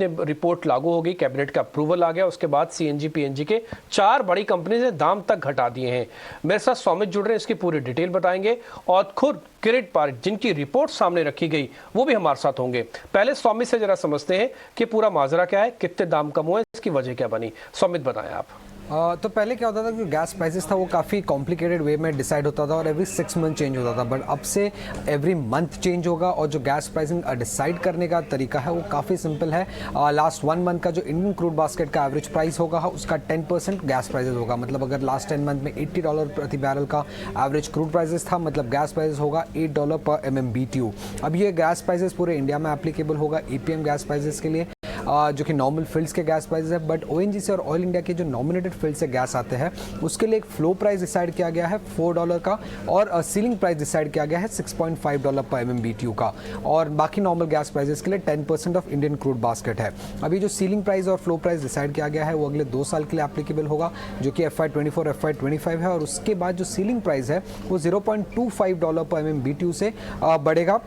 इतने रिपोर्ट लागू हो गई, कैबिनेट का अप्रूवल आ गया, उसके बाद सीएनजी पीएनजी के 4 बड़ी कंपनी ने दाम तक घटा दिए हैं। मेरे साथ सौमित जुड़ रहे हैं, इसकी पूरी डिटेल बताएंगे और खुद किरीट पारिक जिनकी रिपोर्ट सामने रखी गई वो भी हमारे साथ होंगे। पहले सौमित से जरा समझते हैं कि पूरा माजरा क्या है, कितने दाम कम हुए, इसकी वजह क्या बनी। सौमित बताएं आप। तो पहले क्या होता था कि गैस प्राइसेस था वो काफ़ी कॉम्प्लिकेटेड वे में डिसाइड होता था और एवरी 6 मंथ चेंज होता था, बट अब से एवरी मंथ चेंज होगा और जो गैस प्राइसिंग डिसाइड करने का तरीका है वो काफ़ी सिंपल है। लास्ट 1 मंथ का जो इंडियन क्रूड बास्केट का एवरेज प्राइस होगा उसका 10% गैस प्राइसेस होगा। मतलब अगर लास्ट 10 मंथ में $80 प्रति बैरल का एवरेज क्रूड प्राइसेस था, मतलब गैस प्राइसेस होगा $8 पर MMBTU। अब ये गैस प्राइसेस पूरे इंडिया में एप्लीकेबल होगा APM गैस प्राइसेस के लिए, जो कि नॉर्मल फील्ड्स के गैस प्राइसेस है। बट ONGC और ऑयल इंडिया के जो नॉमिनेटेड फील्ड से गैस आते हैं उसके लिए एक फ्लो प्राइस डिसाइड किया गया है $4 का और सीलिंग प्राइस डिसाइड किया गया है $6.5 पर MMBTU का। और बाकी नॉर्मल गैस प्राइसेस के लिए 10% ऑफ इंडियन क्रूड बास्केट है। अभी जो सीलिंग प्राइस और फ्लो प्राइस डिसाइड किया गया है वो अगले 2 साल के लिए एप्लीकेबल होगा, जो कि FY24 FY25 है। और उसके बाद जो सीलिंग प्राइस है वो $0.25 पर MMBTU से बढ़ेगा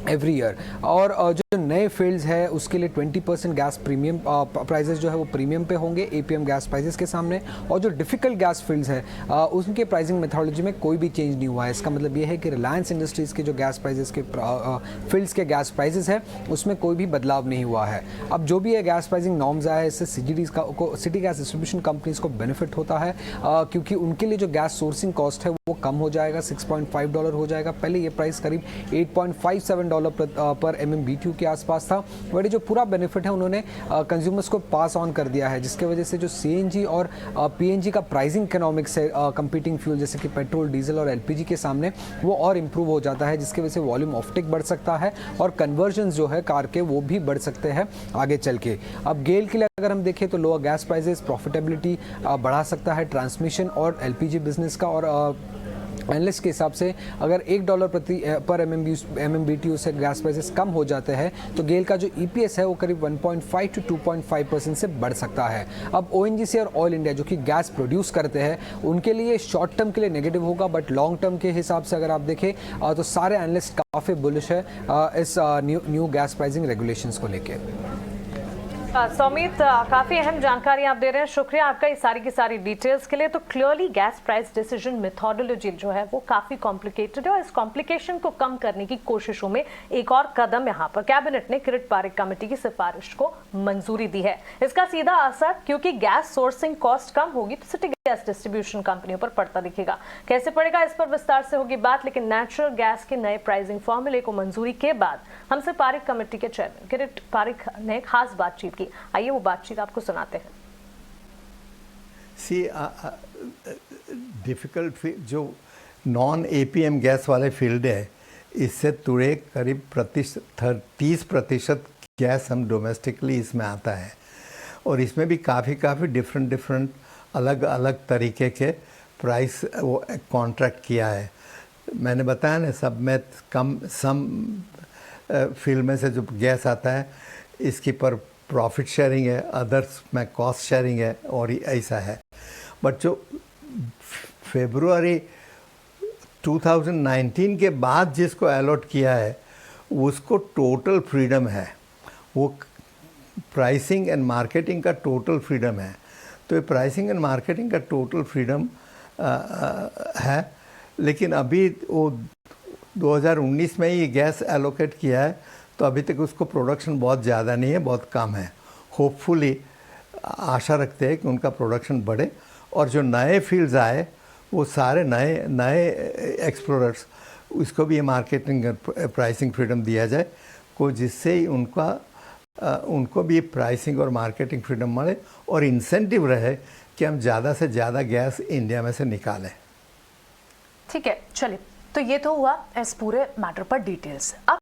एवरी ईयर। और जो नए फील्ड्स है उसके लिए 20% गैस प्रीमियम प्राइसेस जो है वो प्रीमियम पे होंगे APM गैस प्राइसेस के सामने। और जो डिफिकल्ट गैस फील्ड्स है उनके प्राइसिंग मेथोडोलॉजी में कोई भी चेंज नहीं हुआ है। इसका मतलब ये है कि रिलायंस इंडस्ट्रीज़ के जो गैस प्राइसेस के फील्ड्स के गैस प्राइसेस है उसमें कोई भी बदलाव नहीं हुआ है। अब जो भी है गैस प्राइसिंग नॉर्म्स आया है इससे सिटी गैस डिस्ट्रीब्यूशन कंपनीज को बेनिफिट होता है, क्योंकि उनके लिए जो गैस सोर्सिंग कॉस्ट है वो कम हो जाएगा, $6.5 हो जाएगा। पहले ये प्राइस करीब $8.57 पर MMBTU के आसपास था, बट जो पूरा बेनिफिट है उन्होंने कंज्यूमर्स को पास ऑन कर दिया है, जिसके वजह से जो CNG और PNG का प्राइसिंग इकोनॉमिक्स है कंपीटिंग फ्यूल जैसे कि पेट्रोल, डीजल और LPG के सामने वो और इम्प्रूव हो जाता है, जिसकी वजह से वॉल्यूम ऑफटेक बढ़ सकता है और कन्वर्जन जो है कार के वो भी बढ़ सकते हैं आगे चल के। अब गेल के लिए अगर हम देखें तो लोअर गैस प्राइसेस प्रॉफिटेबिलिटी बढ़ा सकता है ट्रांसमिशन और LPG बिजनेस का। और एनालिस्ट के हिसाब से अगर $1 पर MMBTU से गैस प्राइसेस कम हो जाते हैं तो गेल का जो EPS है वो करीब 1.5 to 2.5% से बढ़ सकता है। अब ONGC और ऑयल इंडिया जो कि गैस प्रोड्यूस करते हैं उनके लिए शॉर्ट टर्म के लिए नेगेटिव होगा, बट लॉन्ग टर्म के हिसाब से अगर आप देखें तो सारे एनालिस्ट काफ़ी बुलिश है इस न्यू गैस प्राइसिंग रेगुलेशंस को लेके। सौमित, काफी अहम जानकारी आप दे रहे हैं, शुक्रिया आपका इस सारी की सारी डिटेल्स के लिए। तो clearly gas price decision methodology जो है वो काफी कॉम्प्लिकेटेड है और इस कॉम्प्लिकेशन को कम करने की कोशिशों में एक और कदम यहाँ पर कैबिनेट ने किरीट पारिक कमेटी की सिफारिश को मंजूरी दी है। इसका सीधा असर, क्योंकि गैस सोर्सिंग कॉस्ट कम होगी तो सिटी गैस डिस्ट्रीब्यूशन कंपनियों पर पड़ता दिखेगा। कैसे पड़ेगा इस पर विस्तार से होगी बात, लेकिन नेचुरल गैस के नए प्राइसिंग फॉर्मूले को मंजूरी के बाद हमसे पारिक कमेटी के चेयरमैन किरीट पारिक ने खास बातचीत की। आइए वो बातचीत आपको सुनाते हैं। डिफिकल्ट जो नॉन APM गैस वाले फील्ड है इससे तुड़े करीब 30% गैस हम डोमेस्टिकली इसमें आता है और इसमें भी काफ़ी डिफरेंट अलग अलग तरीके के प्राइस वो कॉन्ट्रैक्ट किया है। मैंने बताया ना, सब में सम फील्ड में से जो गैस आता है इसकी पर प्रॉफिट शेयरिंग है, अदर्स में कॉस्ट शेयरिंग है और ऐसा है। बट जो फरवरी 2019 के बाद जिसको अलॉट किया है उसको टोटल फ्रीडम है, वो प्राइसिंग एंड मार्केटिंग का टोटल फ्रीडम है। तो ये प्राइसिंग एंड मार्केटिंग का टोटल फ्रीडम है, लेकिन अभी वो 2019 में ही गैस एलोकेट किया है तो अभी तक उसको प्रोडक्शन बहुत ज़्यादा नहीं है, बहुत कम है। होपफुली आशा रखते हैं कि उनका प्रोडक्शन बढ़े और जो नए फील्ड्स आए वो सारे नए एक्सप्लोरर्स उसको भी मार्केटिंग प्राइसिंग फ्रीडम दिया जाए को, जिससे ही उनको भी प्राइसिंग और मार्केटिंग फ्रीडम मिले और इंसेंटिव रहे कि हम ज़्यादा से ज़्यादा गैस इंडिया में से निकालें। ठीक है, चलिए, तो ये तो हुआ इस पूरे मैटर पर डिटेल्स। अब